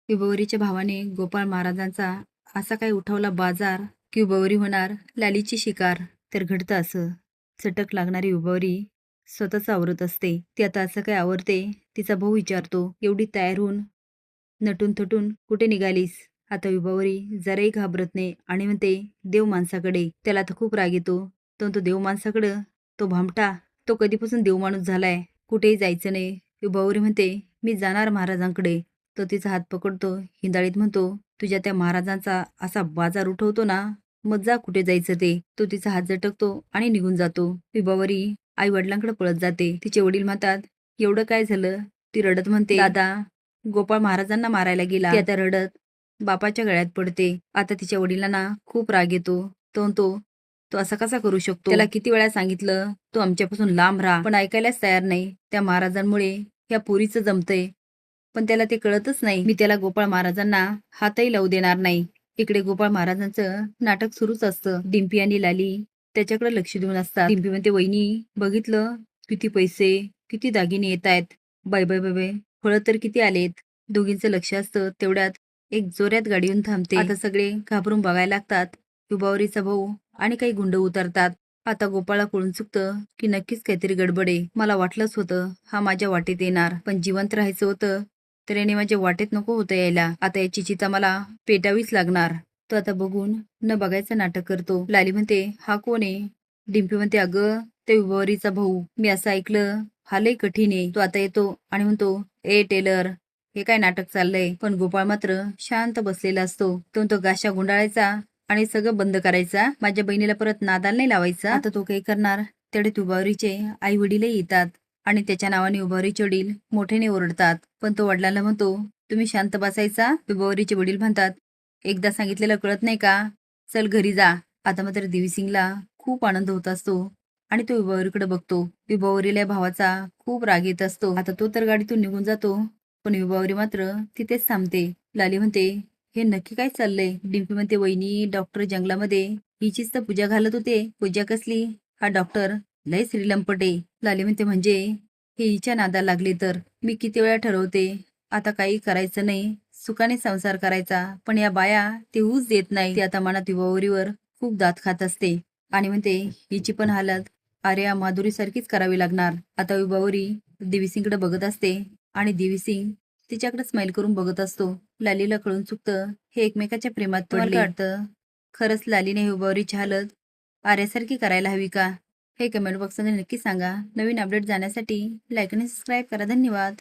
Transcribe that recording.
विभवरीच्या भावाने गोपाळ महाराजांचा असा काय उठवला बाजार की विभवरी होणार लालीची शिकार. तर घडतं असं. चटक लागणारी विभवरी स्वतःच आवरत असते. ती आता असं काय आवरते तिचा भाऊ विचारतो. एवढी तयार होऊन नटून थटून कुठे निघालीस? आता विभावरी जराही घाबरत नाही आणि म्हणते देव माणसाकडे. त्याला तर खूप राग येतो. तो देव माणसाकडं, तो भामटा, तो कधीपासून देव माणूस झालाय, कुठेही जायचं नाही. विभावरी म्हणते मी जाणार महाराजांकडे. तो तिचा हात पकडतो, हिंदाळीत म्हणतो तुझ्या त्या महाराजांचा असा बाजार उठवतो ना, मग जा कुठे जायचं ते. तो तिचा हात झटकतो आणि निघून जातो. विभावरी आई वडिलांकडे पळत जाते. तिचे वडील म्हणतात एवढं काय झालं? ती रडत म्हणते दादा गोपाळ महाराजांना मारायला गेला. ती आता रडत बापाच्या गळ्यात पडते. आता तिच्या वडिलांना खूप राग येतो. तो असा कसा करू शकतो? त्याला किती वेळा सांगितलं तू आमच्यापासून लांब राहा, पण ऐकायलाच तयार नाही. त्या महाराजांमुळे या पोरीचं जमतंय, पण त्याला ते कळतच नाही. मी त्याला गोपाळ महाराजांना हातही लावू देणार नाही. इकडे गोपाळ महाराजांचं नाटक सुरूच असतं. डिंपी आणि लाली त्याच्याकडे लक्ष देऊन असतात. डिंपी म्हणते वहिनी बघितलं किती पैसे, किती दागिने येत आहेत. बाय बाय बाय बाय, फळं तर किती आलेत. दोघींचं लक्ष असतं. तेवढ्यात एक जोरात गाडी येऊन थांबते. आता सगळे घाबरून बघायला लागतात. विभावरीचा भाऊ आणि काही गुंड उतरतात. आता गोपाळला कळून चुकतं की नक्कीच काहीतरी गडबड आहे. मला वाटलंच होतं हा माझ्या वाटेत येणार, पण जिवंत राहायचं होतं तर याने माझ्या वाटेत नको होतं यायला. आता याची चिता मला पेटावीच लागणार. तो आता बघून न बघायचं नाटक करतो. लाली म्हणते हा कोण आहे? डिंपी म्हणते अगं ते विभावरीचा भाऊ. मी असं ऐकलं हा लय कठीण आहे. तो आता येतो आणि म्हणतो ए टेलर, हे काय नाटक चाललंय? पण गोपाळ मात्र शांत बसलेला असतो. तो गाशा गुंडाळायचा आणि सगळं बंद करायचा. माझ्या बहिणीला परत नादाला नाही लावायचा. आता तो काही करणार. तेवढे विभावरीचे आई वडीलही येतात आणि त्याच्या नावाने विभावरीचे वडील मोठ्याने ओरडतात. पण तो वडिलांना म्हणतो तुम्ही शांत बसायचा. विभावरीचे वडील म्हणतात एकदा सांगितलेलं कळत नाही का? चल घरी जा. आता मात्र देवीसिंगला खूप आनंद होत असतो आणि तो विभावरीकडे बघतो. विभावरीला भावाचा खूप राग येत असतो. आता तो तर गाडीतून निघून जातो, पण विभावरी मात्र तिथेच थांबते. लाली म्हणते हे नक्की काय चाललंय? डिंपी म्हणते वहिनी डॉक्टर जंगलामध्ये हिचीच तर पूजा घालत होते. पूजा कसली? हा डॉक्टर लय श्रीलंपटे. लाली म्हणते म्हणजे हे हिच्या नादाला लागले तर? मी किती वेळा ठरवते आता काही करायचं नाही, सुखाने संसार करायचा, पण या बाया ते होऊच देत नाही. ती आता मनात विभावरीवर खूप दात खात असते आणि म्हणते हिची पण हालत आर्या माधुरी सारखीच करावी लागणार. आता विभावरी देवीसिंगकडे बघत असते आणि देवीसिंग तिच्याकडे स्माइल करून बघत असतो. लालीला कळून चुकतं हे एकमेकाच्या प्रेमात पडले. वाटतं खरंच लालीने विभावरीची हालत आर्यासारखी करायला हवी का? हे कमेंट बॉक्समध्ये नक्की सांगा. नवीन अपडेट जाण्यासाठी लाईक आणि सबस्क्राईब करा. धन्यवाद.